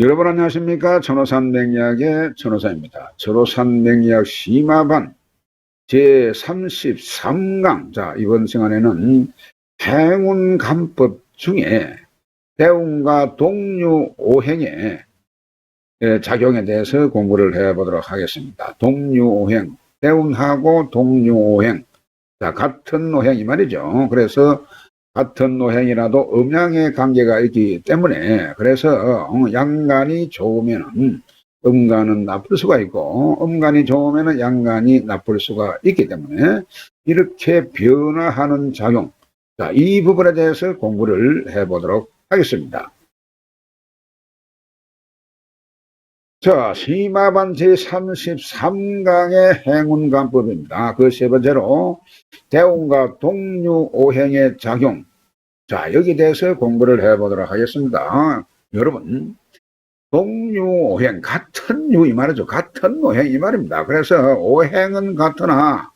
여러분 안녕하십니까? 천호산맹리학의 천호사입니다. 천호산맹리학 심화반 제33강. 자, 이번 시간에는 행운간법 중에 대운과 동류오행의 작용에 대해서 공부를 해보도록 하겠습니다. 동류오행, 대운하고 동류오행, 자, 같은 오행이 말이죠. 그래서 같은 노행이라도 음양의 관계가 있기 때문에, 그래서 양간이 좋으면 음간은 나쁠 수가 있고, 음간이 좋으면 양간이 나쁠 수가 있기 때문에 이렇게 변화하는 작용, 자, 이 부분에 대해서 공부를 해보도록 하겠습니다. 자, 심화반 제33강의 행운간법입니다. 그 세 번째로 대운과 동류오행의 작용, 자, 여기에 대해서 공부를 해보도록 하겠습니다. 여러분, 동류오행, 같은 유 이 말이죠. 같은 오행 이 말입니다. 그래서 오행은 같으나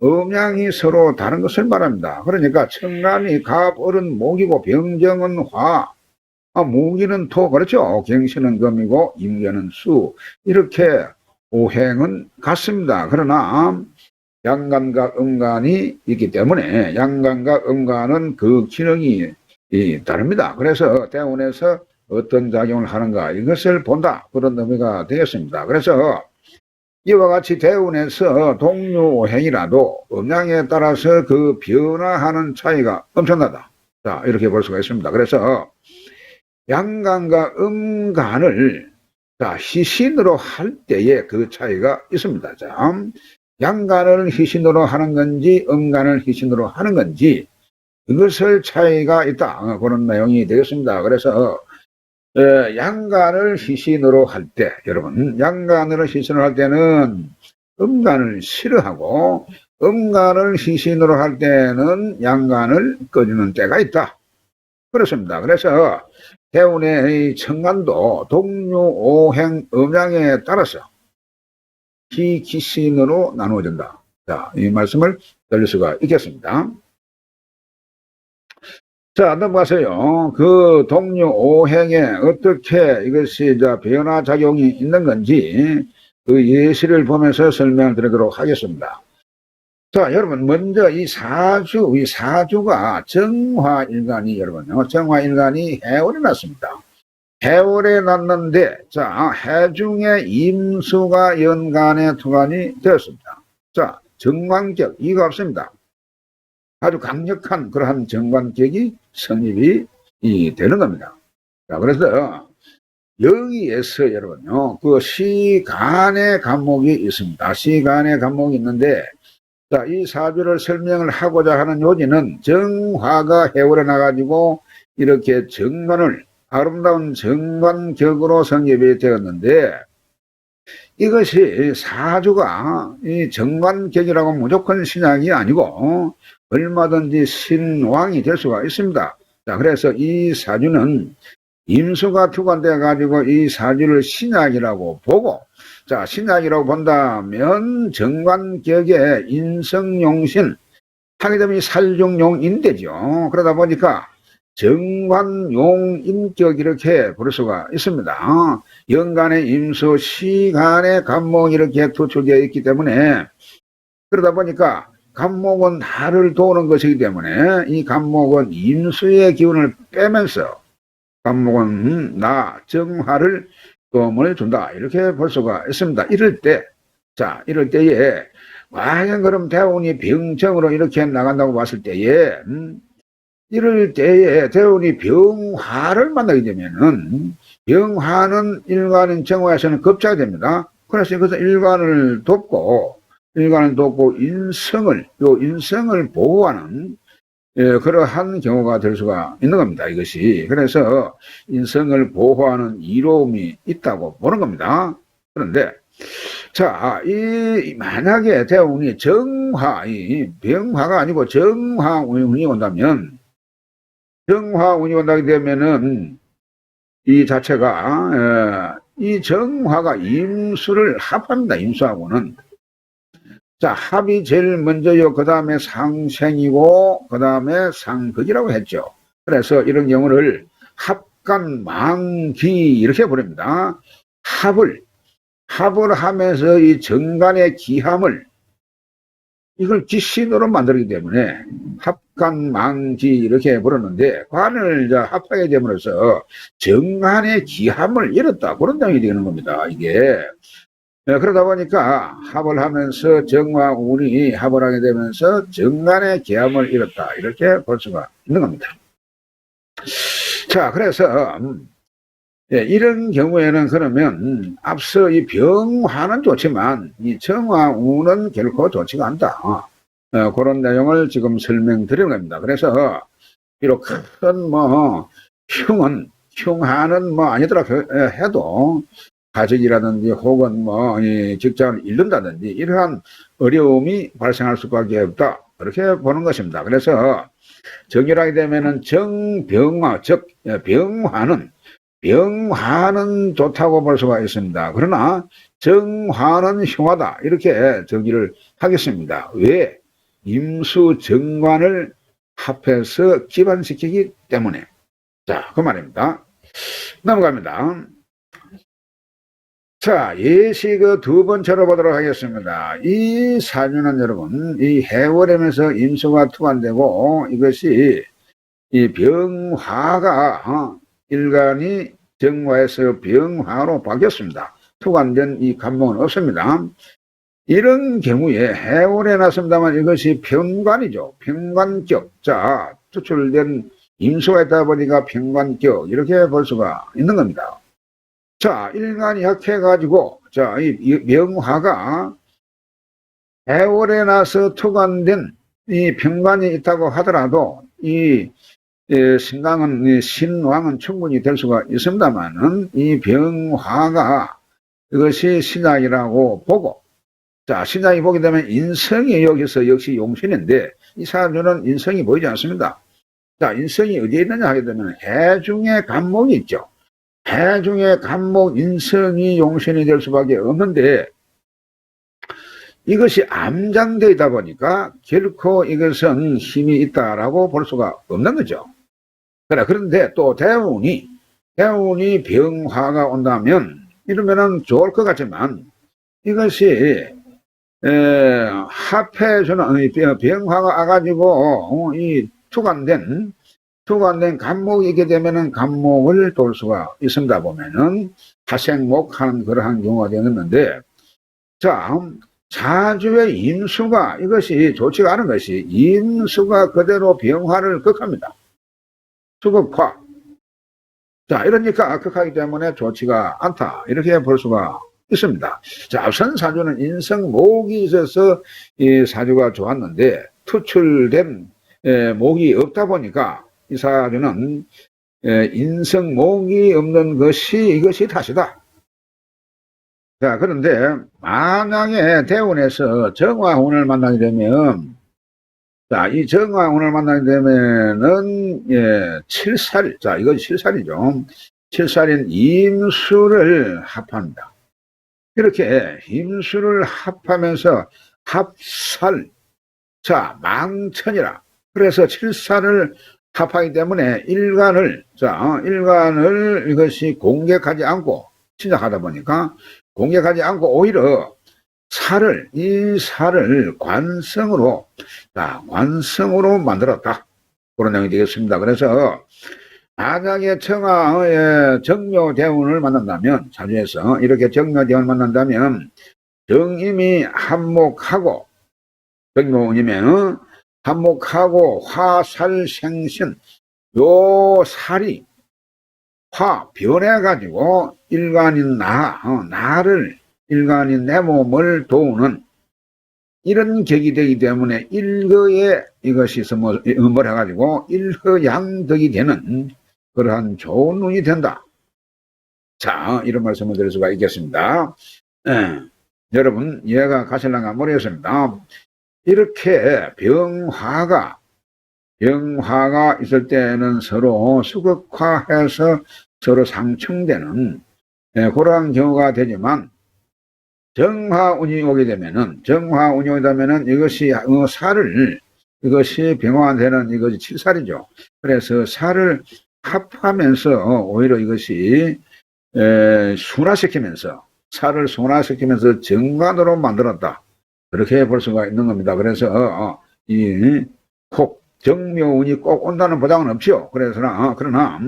음양이 서로 다른 것을 말합니다. 그러니까 청간이 갑, 을은 목이고 병정은 화, 무기는 토, 그렇죠. 경신은 금이고 임견은 수, 이렇게 오행은 같습니다. 그러나 양간과 음간이 있기 때문에 양간과 음간은 그 기능이 다릅니다. 그래서 대운에서 어떤 작용을 하는가 이것을 본다, 그런 의미가 되겠습니다. 그래서 이와 같이 대운에서 동류오행이라도 음양에 따라서 그 변화하는 차이가 엄청나다, 자, 이렇게 볼 수가 있습니다. 그래서 양간과 음간을, 자, 희신으로 할 때에 그 차이가 있습니다. 자, 양간을 희신으로 하는 건지 음간을 희신으로 하는 건지 이것을 차이가 있다, 그런 내용이 되겠습니다. 그래서 양간을 희신으로 할 때, 여러분, 양간을 희신으로 할 때는 음간을 싫어하고 음간을 희신으로 할 때는 양간을 꺼주는 때가 있다, 그렇습니다. 그래서 대운의 청간도 동류오행 음양에 따라서 희기신으로 나누어진다. 자, 이 말씀을 드릴 수가 있겠습니다. 자, 넘어가세요. 그 동류오행에 어떻게 이것이 변화작용이 있는 건지 그 예시를 보면서 설명을 드리도록 하겠습니다. 자, 여러분, 먼저 이 사주가 정화일간이, 여러분요, 정화일간이 해월에 났습니다. 해월에 났는데, 자, 해중에 임수가 연간에 투간이 되었습니다. 자, 정관격, 이가 없습니다. 아주 강력한 그러한 정관격이 성립이 되는 겁니다. 자, 그래서 여기에서 여러분요, 그 시간의 간목이 있습니다. 시간의 간목이 있는데, 자, 이 사주를 설명을 하고자 하는 요지는 정화가 해월에 나가지고 이렇게 정관을, 아름다운 정관격으로 성립이 되었는데, 이것이 사주가 이 정관격이라고 무조건 신약이 아니고 얼마든지 신왕이 될 수가 있습니다. 자, 그래서 이 사주는 임수가 투관되어 가지고 이 사주를 신약이라고 보고, 자, 신약이라고 본다면 정관격의 인성용신, 하게 되면 살중용인되죠. 그러다 보니까 정관용인격 이렇게 부를 수가 있습니다. 연간의 임수, 시간의 간목 이렇게 투출되어 있기 때문에, 그러다 보니까 간목은 나를 도우는 것이기 때문에 이 간목은 임수의 기운을 빼면서 간목은 나 정화를 도움을 준다, 이렇게 볼 수가 있습니다. 이럴 때, 자, 이럴 때에 과연 그럼 대운이 병정으로 이렇게 나간다고 봤을 때에 이럴 때에 대운이 병화를 만나게 되면은, 병화는 일간인 정화에서는 급자가 됩니다. 그래서 이것은 일간을 돕고 인성을 보호하는 그러한 경우가 될 수가 있는 겁니다. 이것이. 그래서 인성을 보호하는 이로움이 있다고 보는 겁니다. 그런데 자, 만약에 대운이 병화가 아니고 정화운이 온다면, 정화운이 온다게 되면은 이 자체가 이 정화가 임수를 합합니다. 임수하고는. 자, 합이 제일 먼저요. 그 다음에 상생이고 그 다음에 상극이라고 했죠. 그래서 이런 경우를 합간망기 이렇게 부릅니다. 합을 하면서 이 정간의 기함을 이걸 기신으로 만들기 때문에 합간망기 이렇게 부르는데 관을 합하게 됨으로써 정간의 기함을 잃었다 그런 내용이 되는 겁니다. 이게 그러다 보니까 합을 하면서 정과 운이 합을 하게 되면서 정간의 기함을 잃었다 이렇게 볼 수가 있는 겁니다. 자, 그래서 이런 경우에는 그러면 앞서 이 병화는 좋지만 이 정화운은 결코 좋지가 않다. 그런 내용을 지금 설명드리는 겁니다. 그래서 비록 큰 흉하는 아니더라 해도 가족이라든지 혹은 직장을 잃는다든지 이러한 어려움이 발생할 수밖에 없다. 그렇게 보는 것입니다. 그래서 정일하게 되면은 정병화, 즉 병화는 좋다고 볼 수가 있습니다. 그러나 정화는 흉하다 이렇게 정의를 하겠습니다. 왜? 임수정관을 합해서 기반시키기 때문에. 자, 그 말입니다. 넘어갑니다. 자, 예시 두 번째로 보도록 하겠습니다. 이 사주는 여러분, 이 해월임에서 임수가 투관되고 이것이 이 병화가 일간이 정화에서 병화로 바뀌었습니다. 투관된 이 간목은 없습니다. 이런 경우에 해월에 났습니다만 이것이 편관이죠. 편관격. 자, 투출된 임수가 있다 보니까 편관격 이렇게 볼 수가 있는 겁니다. 자, 일간이 약해가지고 자, 이 명화가 해월에 나서 투관된 이 편관이 있다고 하더라도 이 신왕은 충분히 될 수가 있습니다만은 이 병화가 이것이 신약이라고 보고 자, 신약이 보게 되면 인성이 여기서 역시 용신인데 이 사주는 인성이 보이지 않습니다. 자, 인성이 어디에 있느냐 하게 되면 해중에 간목이 있죠. 해중에 간목 인성이 용신이 될 수밖에 없는데 이것이 암장되어 있다 보니까 결코 이것은 힘이 있다라고 볼 수가 없는 거죠. 그런데 또 대운이 병화가 온다면 이러면은 좋을 것 같지만 이것이 합해주는 병화가 와가지고 이 투관된 간목이 있게 되면은 간목을 돌 수가 있습니다. 보면은 하생목하는 그러한 경우가 되었는데 자, 사주의 임수가 이것이 좋지가 않은 것이 임수가 그대로 병화를 극합니다. 수극화. 자, 이러니까 극하기 때문에 좋지가 않다. 이렇게 볼 수가 있습니다. 자, 앞선 사주는 인성목이 있어서 이 사주가 좋았는데 투출된 목이 없다 보니까 이 사주는 인성목이 없는 이것이 탓이다. 자, 그런데 만약에 대운에서 정화운을 만나게 되면 자, 이 정화운을 만나게 되면은 칠살, 자, 이것이 칠살이죠. 칠살인 임수를 합합니다. 이렇게 임수를 합하면서 합살, 자, 망천이라. 그래서 칠살을 합하기 때문에 일간을 이것이 공격하지 않고 시작하다 보니까 공격하지 않고 오히려 이 살을 관성으로 만들었다. 그런 내용이 되겠습니다. 그래서 만약에 청하의 정묘대운을 만난다면, 사주에서 이렇게 정묘대운을 만난다면 정임이 한목하고 정묘운이면 한목하고 화살생신 요 살이 변해가지고 일간인 일간인 내 몸을 도우는 이런 격이 되기 때문에 일거에 이것이 해가지고 일거양덕이 되는 그러한 좋은 운이 된다. 자, 이런 말씀을 드릴 수가 있겠습니다. 여러분 이해가 가실랑가 모르겠습니다. 이렇게 병화가 있을 때는 서로 수극화해서 서로 상충되는 그러한 경우가 되지만 정화운이 오게 되면은 이것이 이것이 병화되는 이것이 칠살이죠. 그래서 살을 합하면서 오히려 이것이 순화시키면서 살을 순화시키면서 정관으로 만들었다. 그렇게 볼 수가 있는 겁니다. 그래서 꼭 정묘운이 꼭 온다는 보장은 없죠. 그러나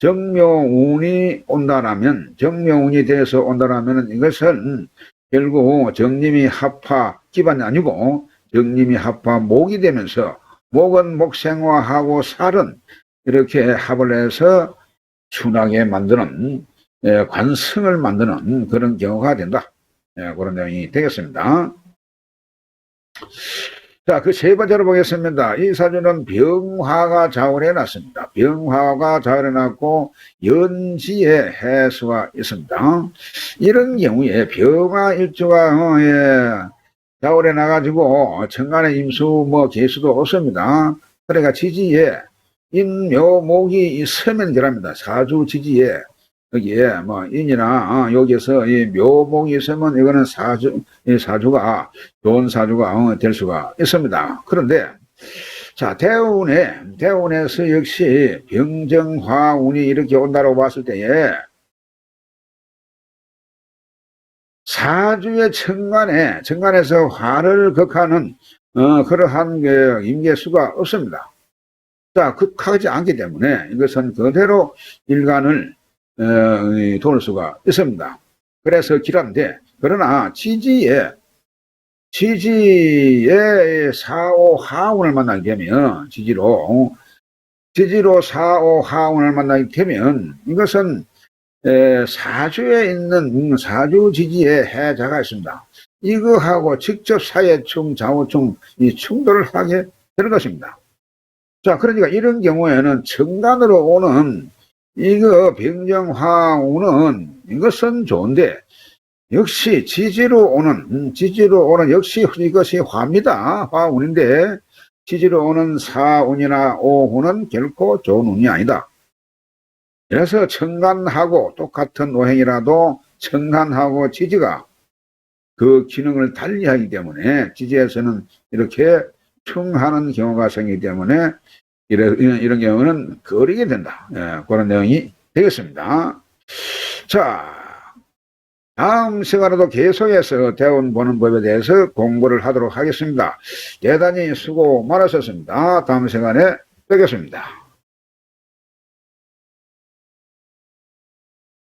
정묘운이 온다라면, 정묘운이 돼서 온다라면 이것은 결국 정님이 합화 기반이 아니고 정님이 합화 목이 되면서 목은 목생화하고 살은 이렇게 합을 해서 순하게 만드는 관성을 만드는 그런 경우가 된다. 그런 내용이 되겠습니다. 자, 그 세 번째로 보겠습니다. 이 사주는 병화가 좌우해 놨습니다. 병화가 좌우해 놨고 연지에 해수가 있습니다. 이런 경우에 병화 일주가 좌우해 놔가지고 천간에 임수 개수도 없습니다. 그러니까 지지에 인묘목이 있으면 되랍니다. 사주 지지에 여기에 인이나 여기에서 이 묘목이 있으면 이거는 사주가 좋은 사주가 될 수가 있습니다. 그런데 자, 대운에서 역시 병정화운이 이렇게 온다고 봤을 때에 사주의 천간에서 화를 극하는 그러한 임계수가 없습니다. 자, 극하지 않기 때문에 이것은 그대로 일간을 도울 수가 있습니다. 그래서 길한데, 그러나 지지에 사오 하운을 만나게 되면, 지지로 사오 하운을 만나게 되면, 이것은 사주에 있는 사주 지지에 해자가 있습니다. 이거하고 직접 사해충, 좌우충 이 충돌을 하게 되는 것입니다. 자, 그러니까 이런 경우에는 천간으로 오는 이거 병정화운은 이것은 좋은데 역시 지지로 오는 역시 이것이 화입니다. 화운인데 지지로 오는 사운이나 오운은 결코 좋은 운이 아니다. 그래서 천간하고 똑같은 오행이라도 천간하고 지지가 그 기능을 달리하기 때문에 지지에서는 이렇게 충하는 경우가 생기기 때문에 이런 경우는 거리게 된다. 그런 내용이 되겠습니다. 자, 다음 시간에도 계속해서 대운 보는 법에 대해서 공부를 하도록 하겠습니다. 대단히 수고 많으셨습니다. 다음 시간에 뵙겠습니다.